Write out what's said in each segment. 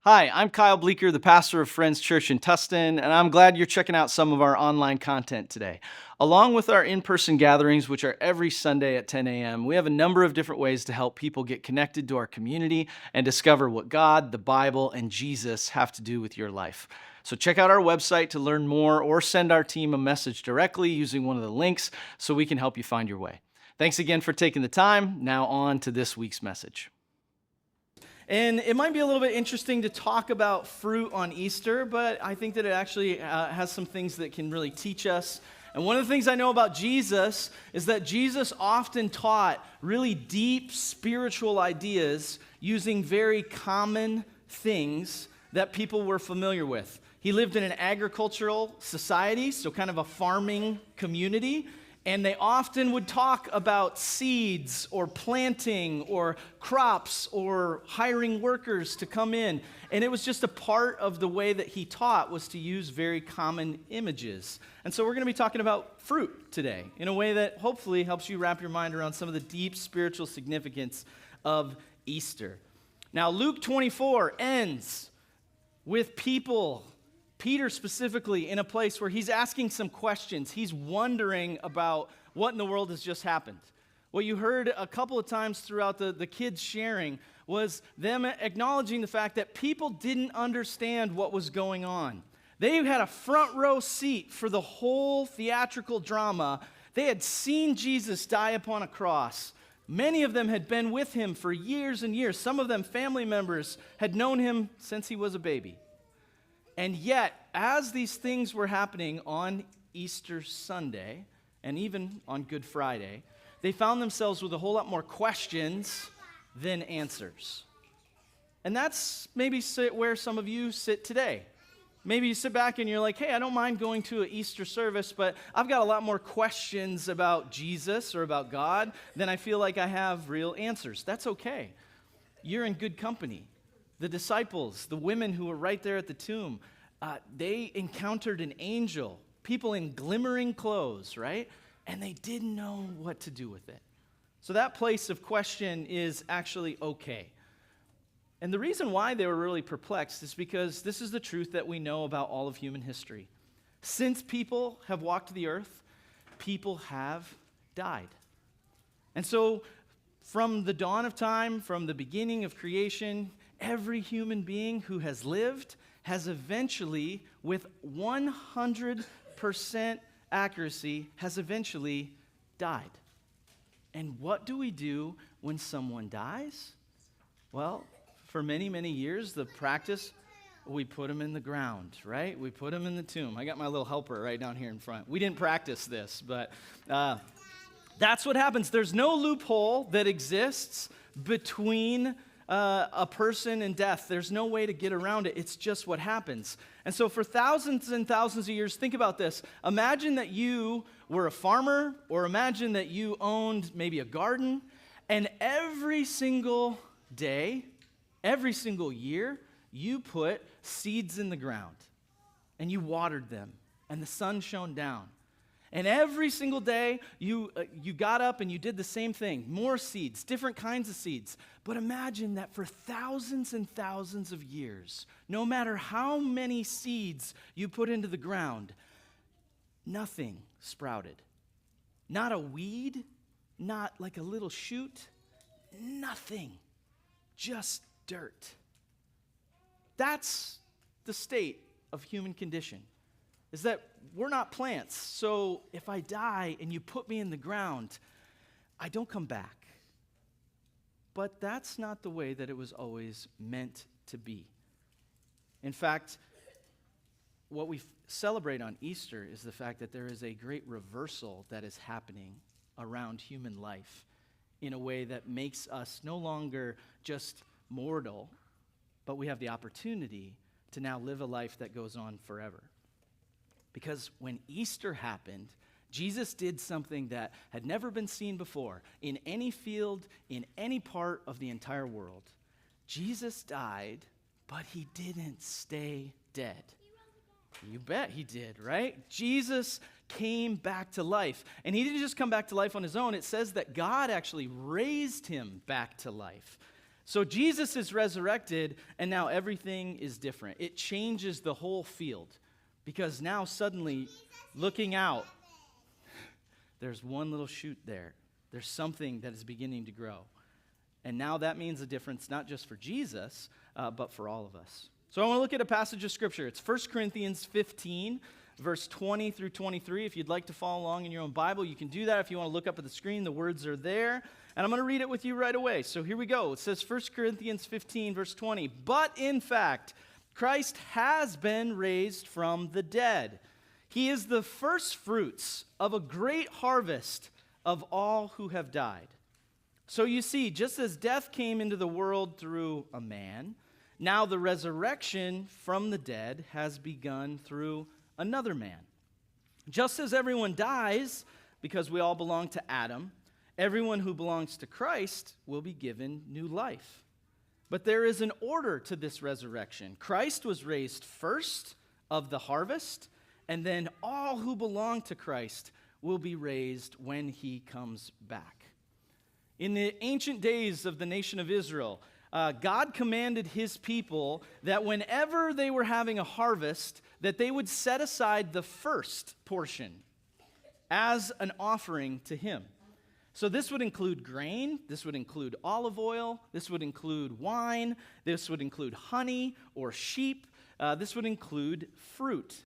Hi, I'm Kyle Bleeker, the pastor of Friends Tustin, and I'm glad you're checking out some of our online content today. Along with our in person gatherings, which are every Sunday at 10 a.m., we have a number of different ways to help people get connected to our community and discover what God, the Bible, and Jesus have to do with your life. So check out our website to learn more or send our team a message directly using one of the links so we can help you find your way. Thanks again for taking the time. Now, on to this week's message. And it might be a little bit interesting to talk about fruit on Easter, but I think that it actually has some things that can really teach us. And one of the things I know about Jesus is that Jesus often taught really deep spiritual ideas using very common things that people were familiar with. He lived in an agricultural society, so kind of a farming community. And they often would talk about seeds or planting or crops or hiring workers to come in. And it was just a part of the way that he taught was to use very common images. And so we're going to be talking about fruit today in a way that hopefully helps you wrap your mind around some of the deep spiritual significance of Easter. Now, Luke 24 ends with Peter specifically in a place where he's asking some questions. He's wondering about what in the world has just happened. What you heard a couple of times throughout the kids sharing was them acknowledging the fact that people didn't understand what was going on. They had a front row seat for the whole theatrical drama. They had seen Jesus die upon a cross. Many of them had been with him for years and years. Some of them family members had known him since he was a baby. And yet, as these things were happening on Easter Sunday, and even on Good Friday, they found themselves with a whole lot more questions than answers. And that's maybe where some of you sit today. Maybe you sit back and you're like, hey, I don't mind going to an Easter service, but I've got a lot more questions about Jesus or about God than I feel like I have real answers. That's okay. You're in good company. The disciples, the women who were right there at the tomb, they encountered an angel, people in glimmering clothes, right? And they didn't know what to do with it. So that place of question is actually okay. And the reason why they were really perplexed is because this is the truth that we know about all of human history. Since people have walked the earth, people have died. And so from the dawn of time, from the beginning of creation, every human being who has lived has eventually, with 100% accuracy, has eventually died. And what do we do when someone dies? Well, for many, many years, the practice, we put them in the ground, right? We put them in the tomb. I got my little helper right down here in front. We didn't practice this, but that's what happens. There's no loophole that exists between a person and death. There's no way to get around it. It's just what happens. And so for thousands and thousands of years, think about this. Imagine that you were a farmer, or imagine that you owned maybe a garden, and every single day, every single year, you put seeds in the ground, and you watered them, and the sun shone down. And every single day, you got up and you did the same thing. More seeds, different kinds of seeds. But imagine that for thousands and thousands of years, no matter how many seeds you put into the ground, nothing sprouted. Not a weed, not like a little shoot, nothing. Just dirt. That's the state of human condition. Is that we're not plants. So if I die and you put me in the ground, I don't come back. But that's not the way that it was always meant to be. In fact, what we celebrate on Easter is the fact that there is a great reversal that is happening around human life in a way that makes us no longer just mortal, but we have the opportunity to now live a life that goes on forever. Because when Easter happened, Jesus did something that had never been seen before in any field, in any part of the entire world. Jesus died, but he didn't stay dead. You bet he did, right? Jesus came back to life. And he didn't just come back to life on his own. It says that God actually raised him back to life. So Jesus is resurrected, and now everything is different. It changes the whole field, because now suddenly, looking out, there's one little shoot there. There's something that is beginning to grow. And now that means a difference not just for Jesus, but for all of us. So I want to look at a passage of Scripture. It's 1 Corinthians 15, verse 20 through 23. If you'd like to follow along in your own Bible, you can do that. If you want to look up at the screen, the words are there. And I'm going to read it with you right away. So here we go. It says 1 Corinthians 15, verse 20. But in fact, Christ has been raised from the dead. He is the first fruits of a great harvest of all who have died. So you see, just as death came into the world through a man, now the resurrection from the dead has begun through another man. Just as everyone dies, because we all belong to Adam, everyone who belongs to Christ will be given new life. But there is an order to this resurrection. Christ was raised first of the harvest, and then all who belong to Christ will be raised when he comes back. In the ancient days of the nation of Israel, God commanded his people that whenever they were having a harvest, that they would set aside the first portion as an offering to him. So this would include grain, this would include olive oil, this would include wine, this would include honey or sheep, this would include fruit.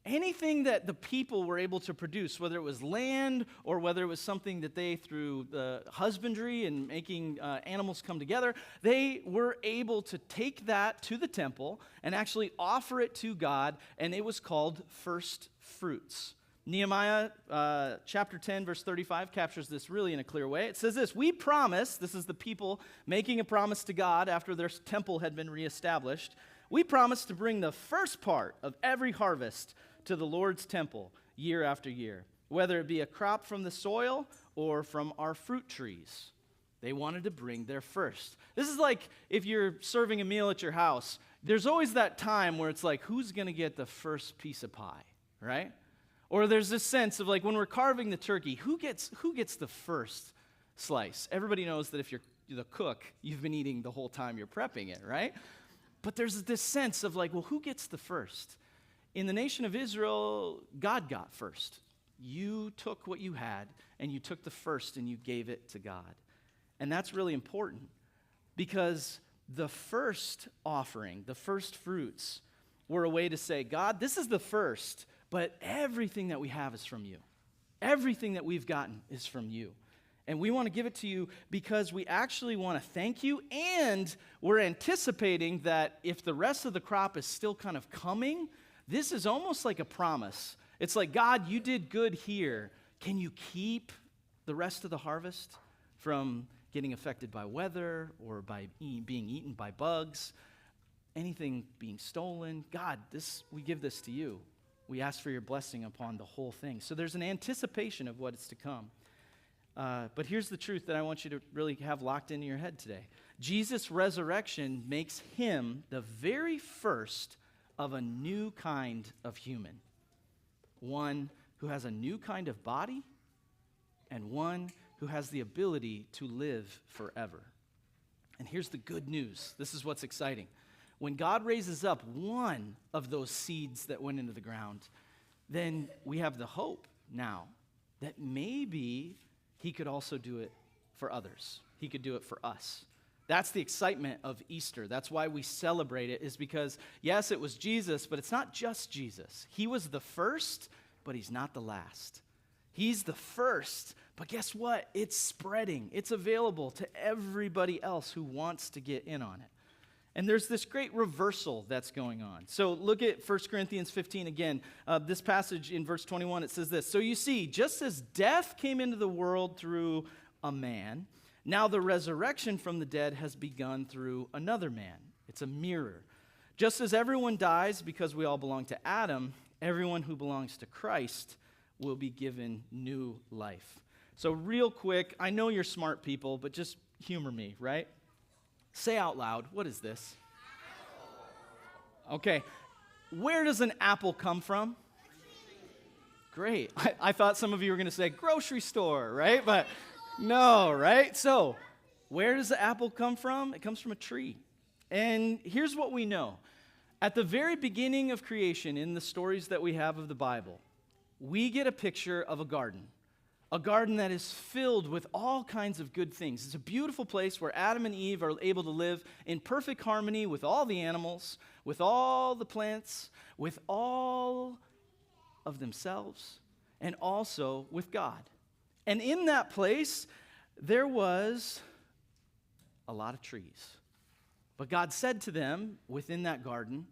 Anything that the people were able to produce, whether it was land or whether it was something that they, through the husbandry and making animals come together, they were able to take that to the temple and actually offer it to God, and it was called first fruits. Nehemiah chapter 10, verse 35 captures this really in a clear way. It says this: we promise, this is the people making a promise to God after their temple had been reestablished, we promise to bring the first part of every harvest to the Lord's temple year after year, whether it be a crop from the soil or from our fruit trees. They wanted to bring their first. This is like if you're serving a meal at your house, there's always that time where it's like, who's going to get the first piece of pie, right? Or there's this sense of like when we're carving the turkey, who gets the first slice? Everybody knows that if you're the cook, you've been eating the whole time you're prepping it, right? But there's this sense of like, well, who gets the first? In the nation of Israel, God got first. You took what you had, and you took the first, and you gave it to God. And that's really important, because the first offering, the first fruits, were a way to say, God, this is the first, but everything that we have is from you. Everything that we've gotten is from you. And we want to give it to you because we actually want to thank you, and we're anticipating that if the rest of the crop is still kind of coming, this is almost like a promise. It's like, God, you did good here. Can you keep the rest of the harvest from getting affected by weather or by being eaten by bugs, anything being stolen? God, we give this to you. We ask for your blessing upon the whole thing. So there's an anticipation of what is to come. But here's the truth that I want you to really have locked into your head today. Jesus' resurrection makes him the very first of a new kind of human. One who has a new kind of body, and one who has the ability to live forever. And here's the good news. This is what's exciting. When God raises up one of those seeds that went into the ground, then we have the hope now that maybe he could also do it for others. He could do it for us. That's the excitement of Easter. That's why we celebrate it, is because, yes, it was Jesus, but it's not just Jesus. He was the first, but he's not the last. He's the first, but guess what? It's spreading. It's available to everybody else who wants to get in on it. And there's this great reversal that's going on. So look at 1 Corinthians 15 again. This passage in verse 21, it says this: so you see, just as death came into the world through a man, now the resurrection from the dead has begun through another man. It's a mirror. Just as everyone dies because we all belong to Adam, everyone who belongs to Christ will be given new life. So real quick, I know you're smart people, but just humor me, right? Say out loud, what is this? Okay, where does an apple come from? Great. I thought some of you were going to say grocery store, right? But no, right? So Where does the apple come from? It comes from a tree. And here's what we know. At the very beginning of creation, in the stories that we have of the Bible, we get a picture of a garden that is filled with all kinds of good things. It's a beautiful place where Adam and Eve are able to live in perfect harmony with all the animals, with all the plants, with all of themselves, and also with God. And in that place, there was a lot of trees. But God said to them within that garden,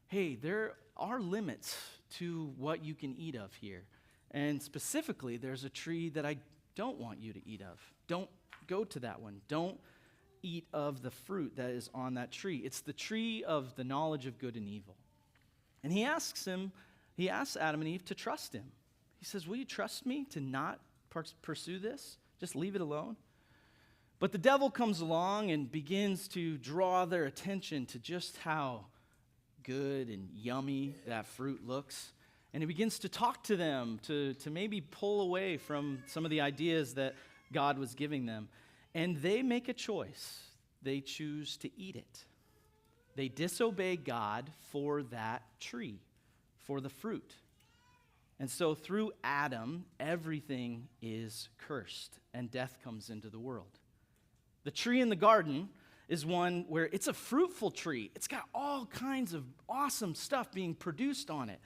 hey, there are limits to what you can eat of here. And specifically, there's a tree that I don't want you to eat of. Don't go to that one. Don't eat of the fruit that is on that tree. It's the tree of the knowledge of good and evil. And he asks Adam and Eve to trust him. He says, will you trust me to not pursue this? Just leave it alone? But the devil comes along and begins to draw their attention to just how good and yummy that fruit looks. And he begins to talk to them, to maybe pull away from some of the ideas that God was giving them. And they make a choice. They choose to eat it. They disobey God for that tree, for the fruit. And so through Adam, everything is cursed, and death comes into the world. The tree in the garden is one where it's a fruitful tree. It's got all kinds of awesome stuff being produced on it.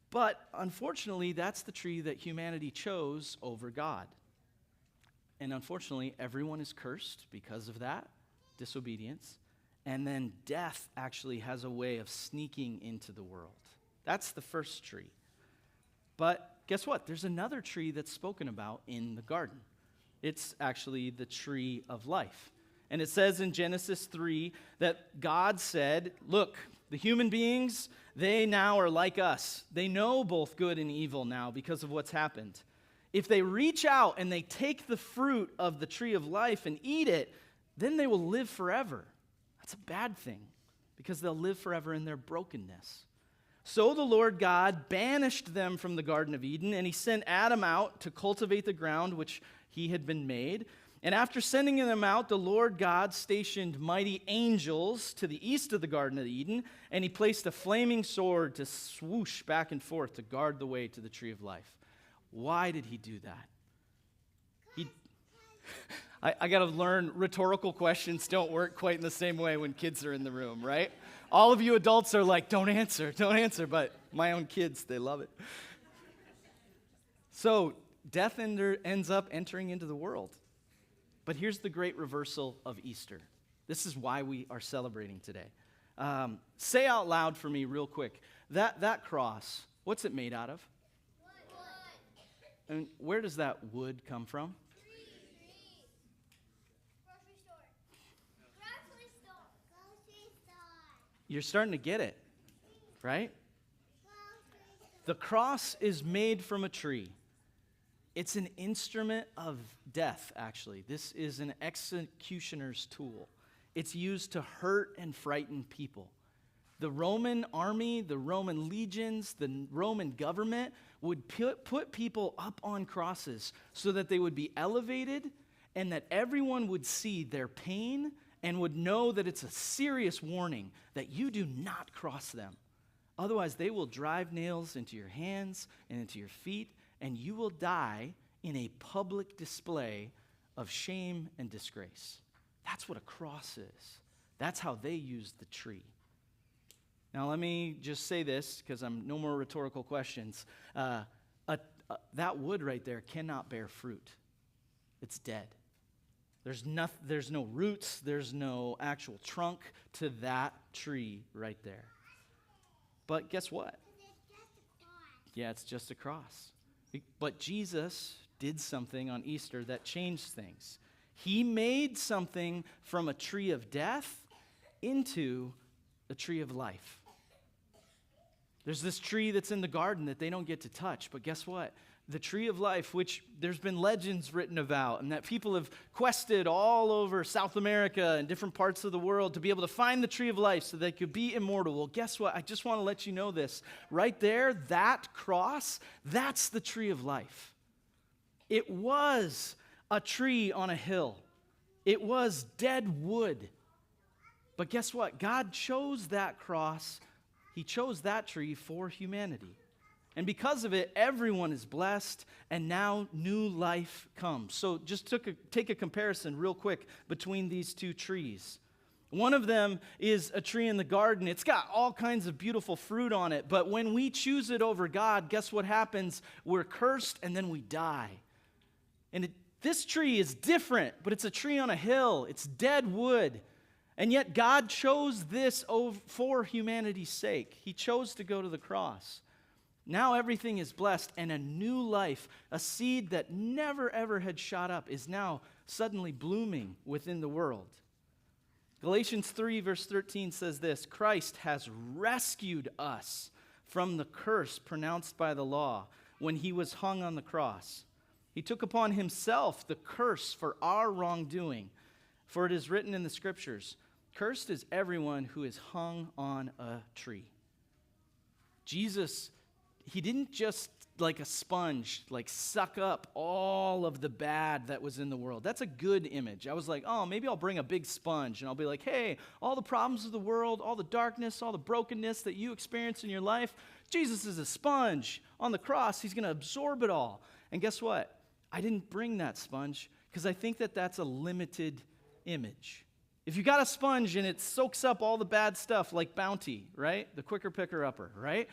But unfortunately, that's the tree that humanity chose over God. And unfortunately, everyone is cursed because of that disobedience. And then death actually has a way of sneaking into the world. That's the first tree. But guess what? There's another tree that's spoken about in the garden. It's actually the tree of life. And it says in Genesis 3 that God said, look, the human beings, they now are like us. They know both good and evil now because of what's happened. If they reach out and they take the fruit of the tree of life and eat it, then they will live forever. That's a bad thing because they'll live forever in their brokenness. So the Lord God banished them from the Garden of Eden, and he sent Adam out to cultivate the ground which he had been made. And after sending them out, the Lord God stationed mighty angels to the east of the Garden of Eden, and he placed a flaming sword to swoosh back and forth to guard the way to the tree of life. Why did he do that? I got to learn rhetorical questions don't work quite in the same way when kids are in the room, right? All of you adults are like, don't answer, but my own kids, they love it. So death ends up entering into the world. But here's the great reversal of Easter. This is why we are celebrating today. Say out loud for me real quick. That cross, what's it made out of? Wood. And where does that wood come from? Tree. Grocery store. You're starting to get it, right? The cross is made from a tree. It's an instrument of death, actually. This is an executioner's tool. It's used to hurt and frighten people. The Roman army, the Roman legions, the Roman government would put people up on crosses so that they would be elevated and that everyone would see their pain and would know that it's a serious warning that you do not cross them. Otherwise, they will drive nails into your hands and into your feet, and you will die in a public display of shame and disgrace. That's what a cross is. That's how they used the tree. Now, let me just say this, because I'm no more rhetorical questions. That wood right there cannot bear fruit. It's dead. There's no roots. There's no actual trunk to that tree right there. But guess what? Yeah, it's just a cross. But Jesus did something on Easter that changed things. He made something from a tree of death into a tree of life. There's this tree that's in the garden that they don't get to touch, but guess what? The tree of life, which there's been legends written about, and that people have quested all over South America and different parts of the world to be able to find the tree of life so they could be immortal. Well, guess what? I just want to let you know this. Right there, that cross, that's the tree of life. It was a tree on a hill. It was dead wood. But guess what? God chose that cross. He chose that tree for humanity. And because of it, everyone is blessed, and now new life comes. So just take a comparison real quick between these two trees. One of them is a tree in the garden. It's got all kinds of beautiful fruit on it, but when we choose it over God, guess what happens? We're cursed, and then we die. And this tree is different, but it's a tree on a hill. It's dead wood. And yet God chose this for humanity's sake. He chose to go to the cross. Now everything is blessed, and a new life, a seed that never ever had shot up, is now suddenly blooming within the world. Galatians 3 verse 13 says this, Christ has rescued us from the curse pronounced by the law when he was hung on the cross. He took upon himself the curse for our wrongdoing, for it is written in the scriptures, cursed is everyone who is hung on a tree. Jesus, he didn't just like a sponge, like suck up all of the bad that was in the world. That's a good image. I was like, oh, maybe I'll bring a big sponge and I'll be like, hey, all the problems of the world, all the darkness, all the brokenness that you experience in your life, Jesus is a sponge. On the cross, he's going to absorb it all. And guess what? I didn't bring that sponge because I think that that's a limited image. If you got a sponge and it soaks up all the bad stuff like Bounty, right? The quicker picker upper, right?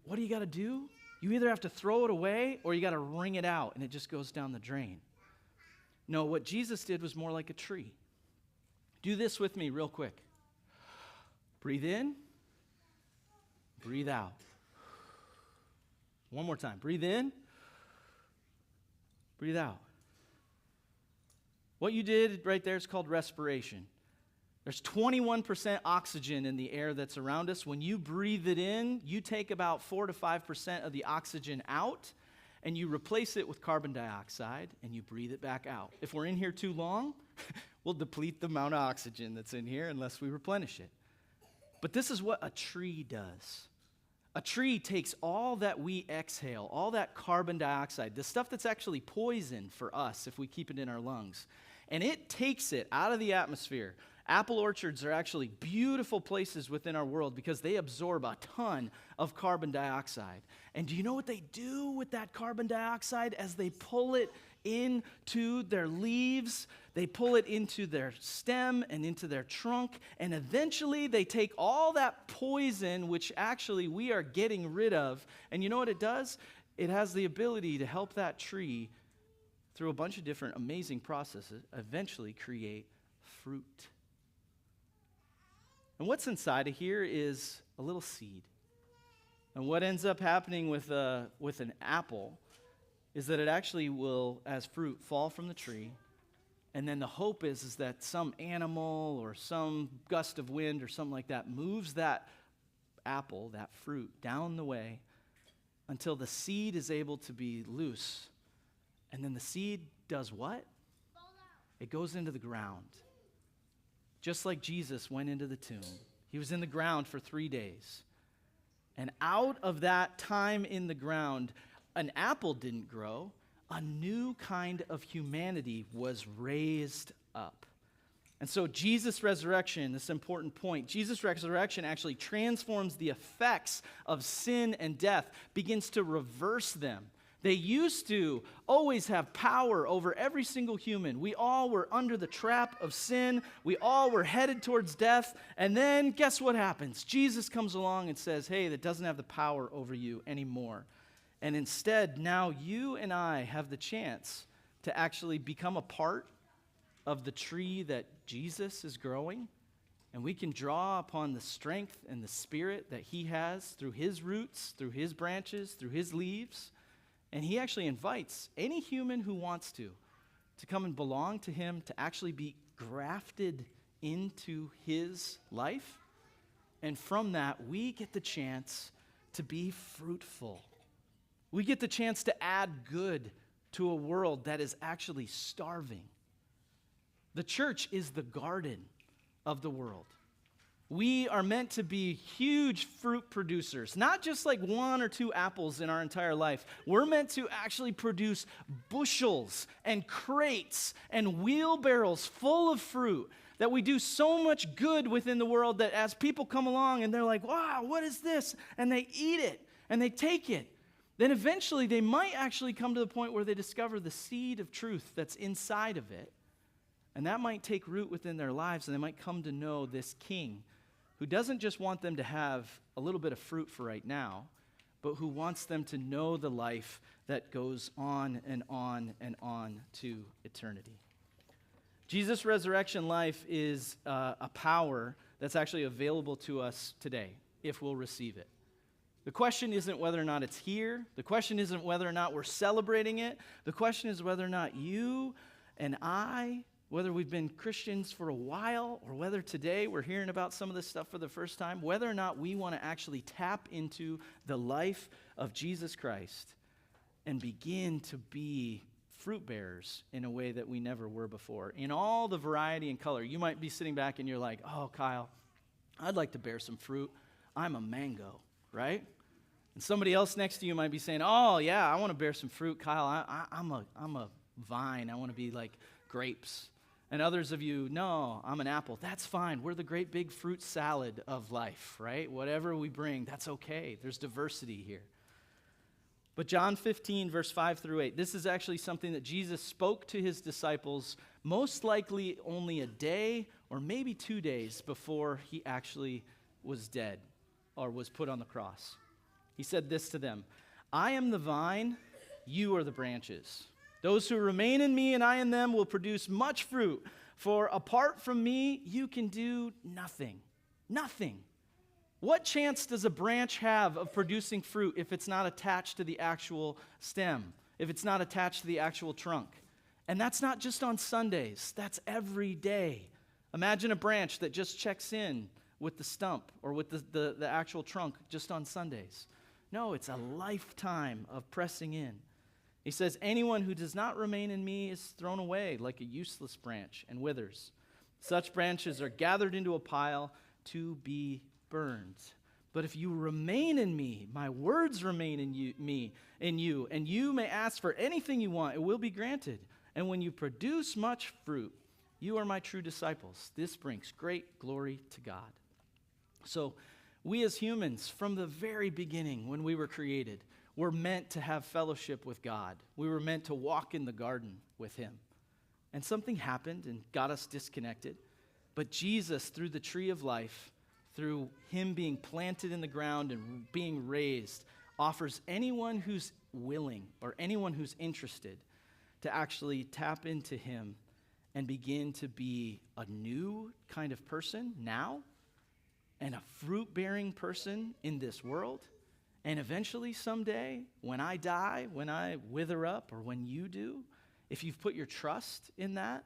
What do you got to do? You either have to throw it away or you got to wring it out and it just goes down the drain. No, what Jesus did was more like a tree. Do this with me real quick. Breathe in, breathe out. One more time. Breathe in, breathe out. What you did right there is called respiration. There's 21% oxygen in the air that's around us. When you breathe it in, you take about 4 to 5% of the oxygen out, and you replace it with carbon dioxide, and you breathe it back out. If we're in here too long, we'll deplete the amount of oxygen that's in here unless we replenish it. But this is what a tree does. A tree takes all that we exhale, all that carbon dioxide, the stuff that's actually poison for us if we keep it in our lungs, and it takes it out of the atmosphere. Apple orchards are actually beautiful places within our world because they absorb a ton of carbon dioxide. And do you know what they do with that carbon dioxide as they pull it into their leaves? They pull it into their stem and into their trunk, and eventually they take all that poison, which actually we are getting rid of, and you know what it does? It has the ability to help that tree, through a bunch of different amazing processes, eventually create fruit. And what's inside of here is a little seed. And what ends up happening with an apple is that it actually will, as fruit, fall from the tree. And then the hope is that some animal or some gust of wind or something like that moves that apple, that fruit, down the way until the seed is able to be loose. And then the seed does what? It goes into the ground. Just like Jesus went into the tomb. He was in the ground for 3 days. And out of that time in the ground, an apple didn't grow. A new kind of humanity was raised up. And so Jesus' resurrection, this important point, Jesus' resurrection actually transforms the effects of sin and death, begins to reverse them. They used to always have power over every single human. We all were under the trap of sin. We all were headed towards death. And then guess what happens? Jesus comes along and says, hey, that doesn't have the power over you anymore. And instead, now you and I have the chance to actually become a part of the tree that Jesus is growing. And we can draw upon the strength and the spirit that he has through his roots, through his branches, through his leaves. And he actually invites any human who wants to come and belong to him, to actually be grafted into his life. And from that, we get the chance to be fruitful. We get the chance to add good to a world that is actually starving. The church is the garden of the world. We are meant to be huge fruit producers, not just like 1 or 2 apples in our entire life. We're meant to actually produce bushels and crates and wheelbarrows full of fruit, that we do so much good within the world that as people come along and they're like, wow, what is this? And they eat it and they take it. Then eventually they might actually come to the point where they discover the seed of truth that's inside of it. And that might take root within their lives, and they might come to know this king who doesn't just want them to have a little bit of fruit for right now, but who wants them to know the life that goes on and on and on to eternity. Jesus' resurrection life is a power that's actually available to us today if we'll receive it. The question isn't whether or not it's here. The question isn't whether or not we're celebrating it. The question is whether or not you and I, whether we've been Christians for a while or whether today we're hearing about some of this stuff for the first time, whether or not we want to actually tap into the life of Jesus Christ and begin to be fruit bearers in a way that we never were before. In all the variety and color, you might be sitting back and you're like, oh, Kyle, I'd like to bear some fruit. I'm a mango, right? And somebody else next to you might be saying, oh, yeah, I want to bear some fruit. Kyle, I'm a vine. I want to be like grapes. And others of you, no, I'm an apple. That's fine. We're the great big fruit salad of life, right? Whatever we bring, that's okay. There's diversity here. But John 15, verse 5 through 8, this is actually something that Jesus spoke to his disciples most likely only a day or maybe 2 days before he actually was dead or was put on the cross. He said this to them, I am the vine, you are the branches. Those who remain in me and I in them will produce much fruit, for apart from me, you can do nothing. Nothing. What chance does a branch have of producing fruit if it's not attached to the actual stem, if it's not attached to the actual trunk? And that's not just on Sundays, that's every day. Imagine a branch that just checks in with the stump or with the actual trunk just on Sundays. No, it's a lifetime of pressing in. He says, anyone who does not remain in me is thrown away like a useless branch and withers. Such branches are gathered into a pile to be burned. But if you remain in me, my words remain in you, and you may ask for anything you want, it will be granted. And when you produce much fruit, you are my true disciples. This brings great glory to God. So we as humans, from the very beginning when we were created, were meant to have fellowship with God. We were meant to walk in the garden with him. And something happened and got us disconnected. But Jesus, through the tree of life, through him being planted in the ground and being raised, offers anyone who's willing or anyone who's interested to actually tap into him and begin to be a new kind of person now and a fruit-bearing person in this world. And eventually someday, when I die, when I wither up, or when you do, if you've put your trust in that,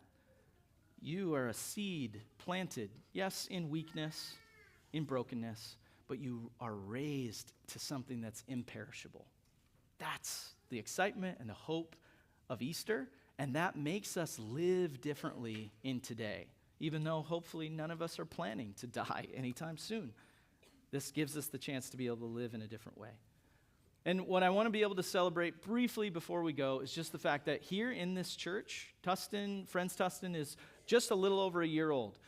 you are a seed planted, yes, in weakness, in brokenness, but you are raised to something that's imperishable. That's the excitement and the hope of Easter, and that makes us live differently in today, even though hopefully none of us are planning to die anytime soon. This gives us the chance to be able to live in a different way. And what I want to be able to celebrate briefly before we go is just the fact that here in this church, Friends Tustin is just a little over a year old.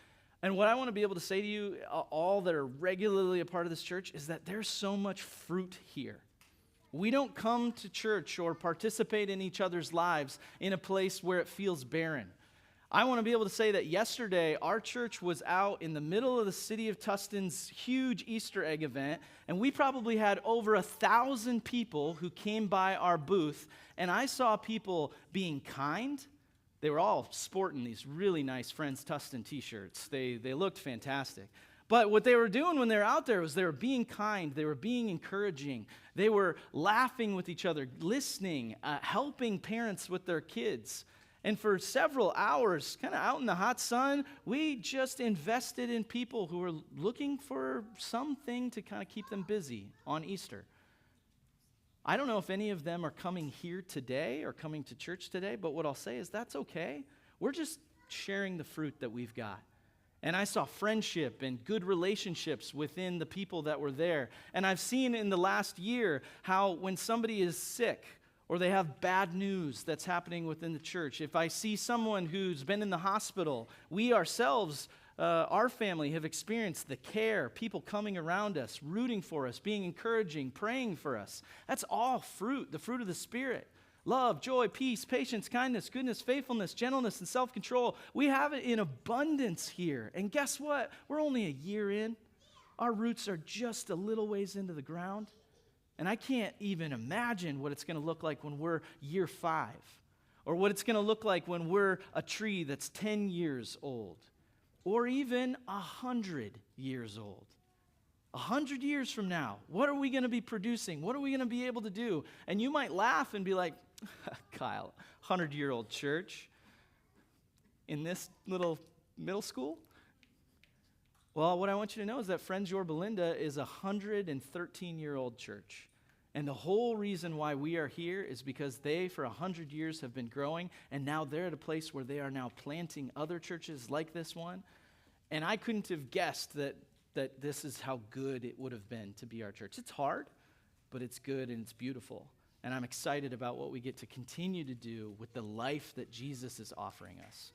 And what I want to be able to say to you, all that are regularly a part of this church, is that there's so much fruit here. We don't come to church or participate in each other's lives in a place where it feels barren. I want to be able to say that yesterday, our church was out in the middle of the city of Tustin's huge Easter egg event, and we probably had over 1,000 people who came by our booth, and I saw people being kind. They were all sporting these really nice Friends Tustin t-shirts. They looked fantastic. But what they were doing when they were out there was they were being kind, they were being encouraging, they were laughing with each other, listening, helping parents with their kids. And for several hours, kind of out in the hot sun, we just invested in people who were looking for something to kind of keep them busy on Easter. I don't know if any of them are coming here today or coming to church today, but what I'll say is that's okay. We're just sharing the fruit that we've got. And I saw friendship and good relationships within the people that were there. And I've seen in the last year how when somebody is sick or they have bad news that's happening within the church, if I see someone who's been in the hospital, we ourselves, our family, have experienced the care, people coming around us, rooting for us, being encouraging, praying for us. That's all fruit, the fruit of the Spirit. Love, joy, peace, patience, kindness, goodness, faithfulness, gentleness, and self-control. We have it in abundance here. And guess what? We're only a year in. Our roots are just a little ways into the ground. And I can't even imagine what it's going to look like when we're year 5. Or what it's going to look like when we're a tree that's 10 years old. Or even 100 years old. 100 years from now, what are we going to be producing? What are we going to be able to do? And you might laugh and be like, Kyle, 100-year-old church in this little middle school? Well, what I want you to know is that Friends Your Belinda is a 113-year-old church. And the whole reason why we are here is because they, for 100 years, have been growing, and now they're at a place where they are now planting other churches like this one. And I couldn't have guessed that this is how good it would have been to be our church. It's hard, but it's good and it's beautiful. And I'm excited about what we get to continue to do with the life that Jesus is offering us.